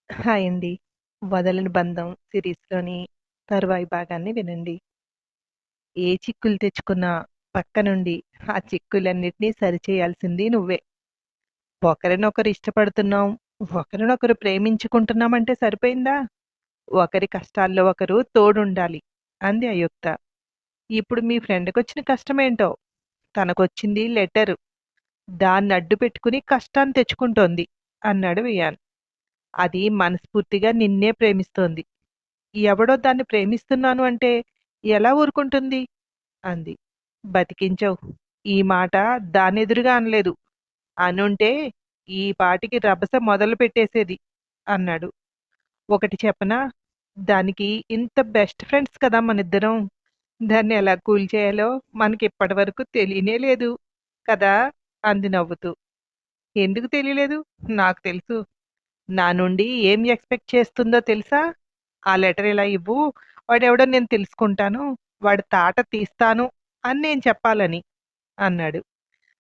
Hi అండి. 'వదలని బంధం' సిరీస్‌లోని తరువాయి భాగాన్ని వినండి. ఏ చిక్కులు తెచ్చుకున్నా పక్కనుండి ఆ చిక్కులన్నిటినీ సరిచేయాల్సింది నువ్వే. ఒకరినొకరు ఇష్టపడుతున్నాం, ఒకరినొకరు ప్రేమించుకుంటున్నామంటే సరిపోయిందా? ఒకరి కష్టాల్లో ఒకరు తోడుండాలి అంది అయుక్త. ఇప్పుడు మీ ఫ్రెండ్‌కొచ్చిన కష్టమేంటో? తనకొచ్చింది లెటరు. దాన్నడ్డు పెట్టుకుని కష్టాన్ని తెచ్చుకుంటోంది అన్నాడు వియాన్. అది మనస్ఫూర్తిగా నిన్నే ప్రేమిస్తోంది. ఎవడో దాన్ని ప్రేమిస్తున్నాను అంటే ఎలా ఊరుకుంటుంది? అంది. బతికించావు. ఈ మాట దానెదురుగా అనలేదు. అనుంటే ఈ పాటికి రభస మొదలు పెట్టేసేది అన్నాడు. ఒకటి చెప్పనా? దానికి ఇంత బెస్ట్ ఫ్రెండ్స్ కదా మనిద్దరం. దాన్ని ఎలా కూల్ చేయాలో మనకిప్పటి వరకు తెలియనే లేదు కదా అంది నవ్వుతూ. ఎందుకు తెలియలేదు? నాకు తెలుసు. నా నుండి ఏం ఎక్స్‌పెక్ట్ చేస్తుందో తెలుసా? ఆ లెటర్ ఇలా ఇవ్వు. వాడెవడో నేను తెలుసుకుంటాను. వాడి తాట తీస్తాను అని నేను చెప్పాలని అన్నాడు.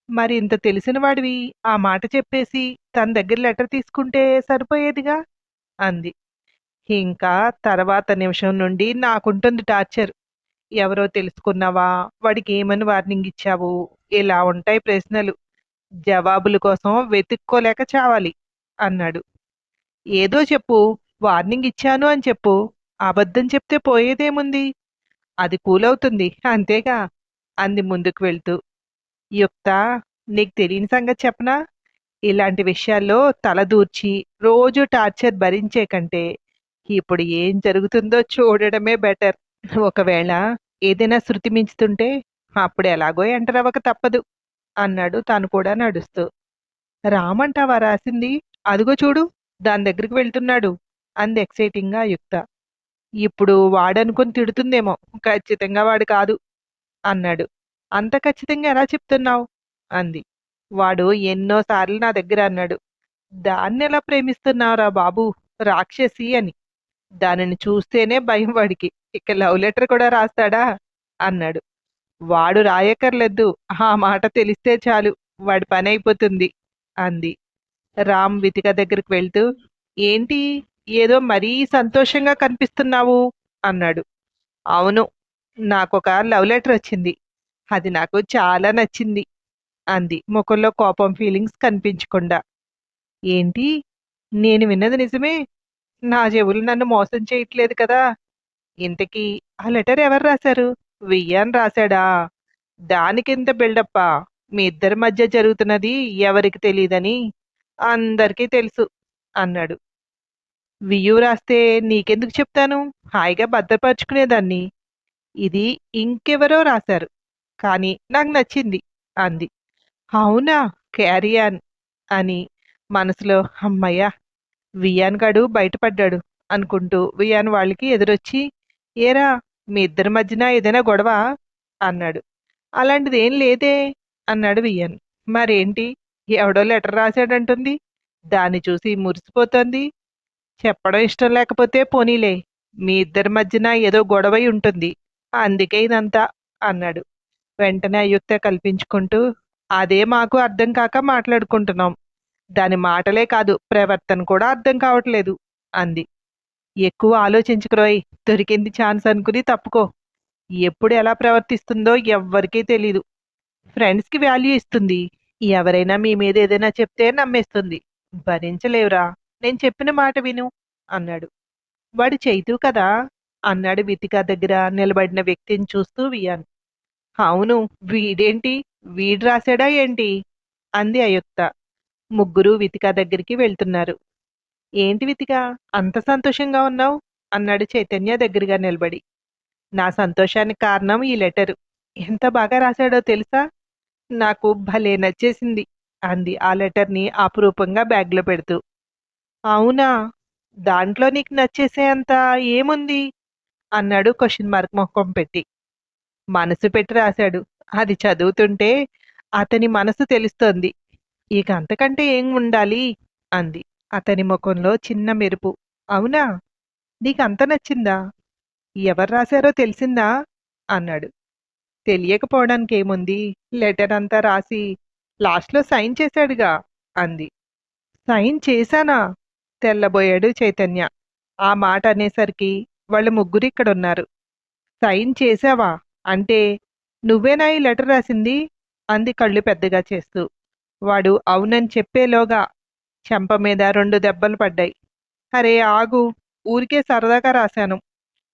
మరి ఇంత తెలిసిన వాడివి ఆ మాట చెప్పేసి తన దగ్గర లెటర్ తీసుకుంటే సరిపోయేదిగా అంది. ఇంకా తర్వాత నిమిషం నుండి నాకుంటుంది టార్చర్. ఎవరో తెలుసుకున్నావా? వాడికి ఏమని వార్నింగ్ ఇచ్చావు? ఇలా ఉంటాయి ప్రశ్నలు. జవాబుల కోసం వెతుక్కోలేక చావాలి అన్నాడు. ఏదో చెప్పు. వార్నింగ్ ఇచ్చాను అని చెప్పు. అబద్ధం చెప్తే పోయేదేముంది? అది కూలవుతుంది. అంతేగా అంది ముందుకు వెళ్తూ. యుక్త, నీకు తెలియని సంగతి చెప్పనా? ఇలాంటి విషయాల్లో తలదూర్చి రోజు టార్చర్ భరించే కంటే ఇప్పుడు ఏం జరుగుతుందో చూడడమే బెటర్. ఒకవేళ ఏదైనా శృతి మించుతుంటే అప్పుడు ఎలాగో ఎంటర్ అవ్వక తప్పదు అన్నాడు తాను కూడా నడుస్తూ. రామంటావా రాసింది? అదిగో చూడు, దాని దగ్గరికి వెళ్తున్నాడు అంది ఎక్సైటింగ్‌గా యుక్త. ఇప్పుడు వాడనుకొని తిడుతుందేమో. ఖచ్చితంగా వాడు కాదు అన్నాడు. అంత ఖచ్చితంగా ఎలా చెప్తున్నావు? అంది. వాడు ఎన్నో సార్లు నా దగ్గర అన్నాడు. దాన్నెలా ప్రేమిస్తున్నావురా బాబు! రాక్షసి అని. దానిని చూస్తేనే భయం వాడికి. ఇక లవ్ లెటర్ కూడా రాస్తాడా? అన్నాడు. వాడు రాయక్కర్లేదు. ఆ మాట తెలిస్తే చాలు. వాడి పనయిపోతుంది అంది. రామ్ వితిక దగ్గరికి వెళ్తూ, ఏంటి? ఏదో మరీ సంతోషంగా కనిపిస్తున్నావు అన్నాడు. అవును. నాకొక లవ్ లెటర్ వచ్చింది. అది నాకు చాలా నచ్చింది అంది ముఖంలో కోపం ఫీలింగ్స్ కనిపించకుండా. ఏంటి? నేను విన్నది నిజమే? నా చెవులు నన్ను మోసం చేయట్లేదు కదా? ఇంతకీ ఆ లెటర్ ఎవరు రాశారు? వియ్యాన్ రాశాడా? దానికింత బిల్డప్పా? మీ ఇద్దరి మధ్య జరుగుతున్నది ఎవరికి తెలీదని అందరికీ తెలుసు అన్నాడు. వియ్యూ రాస్తే నీకెందుకు చెప్తాను? హాయిగా భద్రపరుచుకునేదాన్ని. ఇది ఇంకెవరో రాశారు. కానీ నాకు నచ్చింది అంది. అవునా? క్యారీ ఆన్ అని మనసులో హమ్మయ్య! వియాన్ గాడు బయటపడ్డాడు అనుకుంటూ వియాన్ వాళ్ళకి ఎదురొచ్చి, ఏరా మీ ఇద్దరి మధ్యన ఏదైనా గొడవ అన్నాడు. అలాంటిదేం లేదే అన్నాడు వియాన్. మరేంటి? ఎవడో లెటర్ రాశాడంటుంది. దాన్ని చూసి మురిసిపోతోంది. చెప్పడం ఇష్టం లేకపోతే పోనీలే. మీ ఇద్దరి మధ్యన ఏదో గొడవై ఉంటుంది. అందుకే ఇదంతా అన్నాడు. వెంటనే అయుక్త కల్పించుకుంటూ, అదే మాకు అర్థం కాక మాట్లాడుకుంటున్నాం. దాని మాటలే కాదు ప్రవర్తన కూడా అర్థం కావట్లేదు అంది. ఎక్కువ ఆలోచించుకురోయ్. దొరికింది ఛాన్స్ అనుకుని తప్పుకో. ఎప్పుడు ఎలా ప్రవర్తిస్తుందో ఎవ్వరికీ తెలీదు. ఫ్రెండ్స్‌కి వాల్యూ ఇస్తుంది. ఎవరైనా మీ మీద ఏదైనా చెప్తే నమ్మేస్తుంది. భరించలేవురా. నేను చెప్పిన మాట విను అన్నాడు. వాడు చైతూ కదా అన్నాడు వితిక దగ్గర నిలబడిన వ్యక్తిని చూస్తూ వియాన్. అవును. వీడేంటి? వీడు రాసాడా ఏంటి? అంది అయుక్త. ముగ్గురు వితిక దగ్గరికి వెళ్తున్నారు. ఏంటి వితిక అంత సంతోషంగా ఉన్నావు? అన్నాడు చైతన్య దగ్గరగా నిలబడి. నా సంతోషానికి కారణం ఈ లెటరు. ఎంత బాగా రాశాడో తెలుసా? నాకు భలే నచ్చేసింది అంది ఆ లెటర్‌ని అపురూపంగా బ్యాగ్‌లో పెడుతూ. అవునా? దాంట్లో నీకు నచ్చేసే అంత ఏముంది? అన్నాడు క్వెషన్ మార్క్ మొఖం పెట్టి. మనసు పెట్టి రాశాడు. అది చదువుతుంటే అతని మనసు తెలుస్తోంది. ఇక అంతకంటే ఏం ఉండాలి? అంది. అతని ముఖంలో చిన్న మెరుపు. అవునా? నీకంత నచ్చిందా? ఎవరు రాశారో తెలిసిందా? అన్నాడు. తెలియకపోవడానికేముంది? లెటర్ అంతా రాసి లాస్ట్‌లో సైన్ చేశాడుగా అంది. సైన్ చేశానా? తెల్లబోయాడు చైతన్య. ఆ మాట అనేసరికి వాళ్ళు ముగ్గురు ఇక్కడున్నారు. సైన్ చేశావా? అంటే నువ్వేనా ఈ లెటర్ రాసింది? అంది కళ్ళు పెద్దగా చేస్తూ. వాడు అవునని చెప్పేలోగా చెంప మీద 2 దెబ్బలు పడ్డాయి. అరే ఆగు! ఊరికే సరదాగా రాశాను.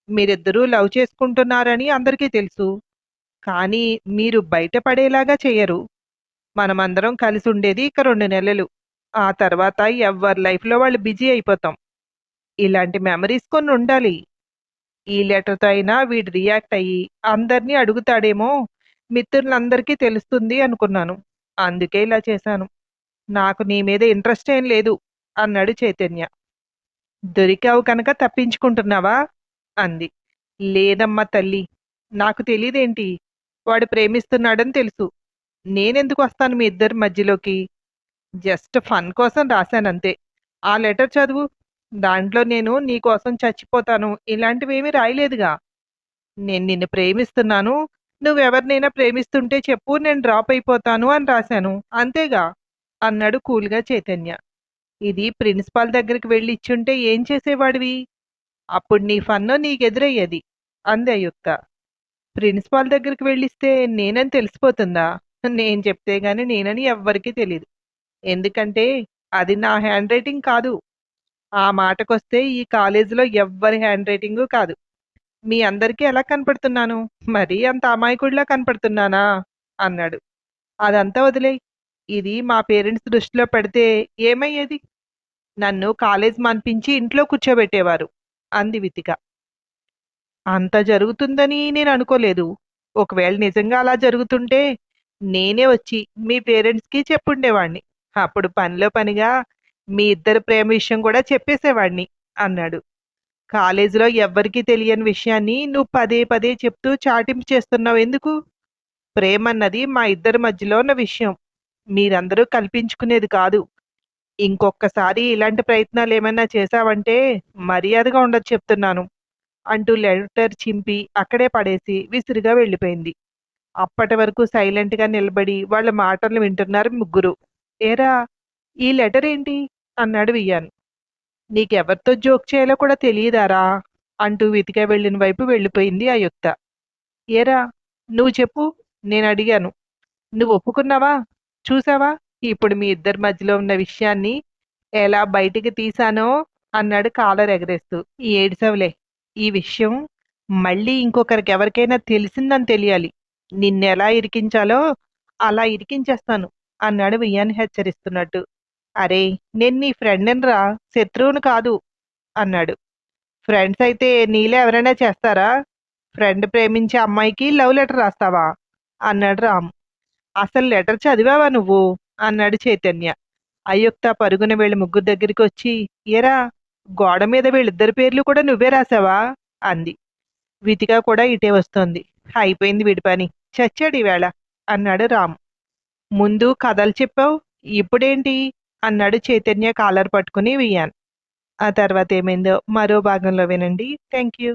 మీరిద్దరూ లవ్ చేసుకుంటున్నారని అందరికీ తెలుసు. కానీ మీరు బయటపడేలాగా చెయ్యరు. మనమందరం కలిసుండేది ఇక 2 నెలలు. ఆ తర్వాత ఎవ్వరి లైఫ్‌లో వాళ్ళు బిజీ అయిపోతాం. ఇలాంటి మెమరీస్ కొన్నుండాలి. ఈ లెటర్‌తో అయినా వీడు రియాక్ట్ అయ్యి అందరిని అడుగుతాడేమో, మిత్రులందరికీ తెలుస్తుంది అనుకున్నాను. అందుకే ఇలా చేశాను. నాకు నీ మీద ఇంట్రెస్ట్ ఏం లేదు అన్నాడు చైతన్య. దొరికావు కనుక తప్పించుకుంటున్నావా? అంది. లేదమ్మా తల్లి. నాకు తెలీదేంటి? వాడు ప్రేమిస్తున్నాడని తెలుసు. నేనెందుకు వస్తాను మీ ఇద్దరి మధ్యలోకి? జస్ట్ ఫన్ కోసం రాశానంతే. ఆ లెటర్ చదువు. దాంట్లో నేను నీకోసం చచ్చిపోతాను ఇలాంటివేమీ రాయలేదుగా. నేను నిన్ను ప్రేమిస్తున్నాను. నువ్వెవరినైనా ప్రేమిస్తుంటే చెప్పు నేను డ్రాప్ అయిపోతాను అని రాశాను. అంతేగా అన్నాడు కూల్‌గా చైతన్య. ఇది ప్రిన్సిపాల్ దగ్గరికి వెళ్లి ఇచ్చుంటే ఏం చేసేవాడివి? అప్పుడు నీ ఫన్ను నీకెదురయ్యేది అంది అయుక్త. ప్రిన్సిపాల్ దగ్గరికి వెళ్ళిస్తే నేనని తెలిసిపోతుందా? నేను చెప్తే గాని నేనని ఎవ్వరికీ తెలీదు. ఎందుకంటే అది నా హ్యాండ్ రైటింగ్ కాదు. ఆ మాటకొస్తే ఈ కాలేజీలో ఎవ్వరి హ్యాండ్ రైటింగు కాదు. మీ అందరికీ ఎలా కనపడుతున్నాను? మరీ అంత అమాయకుడిలా కనపడుతున్నానా? అన్నాడు. అదంతా వదిలేయ్. ఇది మా పేరెంట్స్ దృష్టిలో పెడితే ఏమయ్యేది? నన్ను కాలేజ్ మాన్పించి ఇంట్లో కూర్చోబెట్టేవారు అంది వితిక. అంత జరుగుతుందని నేను అనుకోలేదు. ఒకవేళ నిజంగా అలా జరుగుతుంటే నేనే వచ్చి మీ పేరెంట్స్‌కి చెప్పుండేవాణ్ణి. అప్పుడు పనిలో పనిగా మీ ఇద్దరి ప్రేమ విషయం కూడా చెప్పేసేవాడిని అన్నాడు. కాలేజీలో ఎవ్వరికీ తెలియని విషయాన్ని నువ్వు పదే పదే చెప్తూ చాటింపు చేస్తున్నావు ఎందుకు? ప్రేమన్నది మా ఇద్దరి మధ్యలో ఉన్న విషయం. మీరందరూ కల్పించుకునేది కాదు. ఇంకొక్కసారి ఇలాంటి ప్రయత్నాలేమైనా చేశావంటే మర్యాదగా ఉండదు చెప్తున్నాను అంటూ లెటర్ చింపి అక్కడే పడేసి విసురుగా వెళ్ళిపోయింది. అప్పటి వరకు సైలెంట్‌గా నిలబడి వాళ్ళ మాటలు వింటున్నారు ముగ్గురు. ఏరా ఈ లెటర్ ఏంటి? అన్నాడు వియ్యాన్. నీకెవరితో జోక్ చేయాలో కూడా తెలియదారా? అంటూ వితిక వెళ్ళిన వైపు వెళ్ళిపోయింది అయుక్త. ఏరా నువ్వు చెప్పు నేనడిగాను. నువ్వు ఒప్పుకున్నావా? చూసావా? ఇప్పుడు మీ ఇద్దరి మధ్యలో ఉన్న విషయాన్ని ఎలా బయటికి తీశానో అన్నాడు కాలర్ ఎగరేస్తూ. ఏడ్చావులే. ఈ విషయం మళ్ళీ ఇంకొకరికి ఎవరికైనా తెలిసిందని తెలియాలి. నిన్నెలా ఇరికించాలో అలా ఇరికించేస్తాను అన్నాడు వియ్యాన్ హెచ్చరిస్తున్నట్టు. అరేయ్ నేను నీ ఫ్రెండ్‌నిరా శత్రువుని కాదు అన్నాడు. ఫ్రెండ్స్ అయితే నీలో ఎవరైనా చేస్తారా? ఫ్రెండ్ ప్రేమించే అమ్మాయికి లవ్ లెటర్ రాస్తావా? అన్నాడు రాము. అసలు లెటర్ చదివావా నువ్వు? అన్నాడు చైతన్య. అయుక్త పరుగున వీళ్ళ ముగ్గురు దగ్గరికి వచ్చి ఏరా గోడ మీద వీళ్ళిద్దరి పేర్లు కూడా నువ్వే రాసావా? అంది. వితిక కూడా ఇటే వస్తోంది. అయిపోయింది వీడి పని. చచ్చాడు ఈవేళ అన్నాడు రాము. ముందు కథలు చెప్పావు. ఇప్పుడేంటి? అన్నాడు చైతన్య కాలర్ పట్టుకుని వియ్యాన్. ఆ తర్వాత ఏమైందో మరో భాగంలో వినండి. Thank you.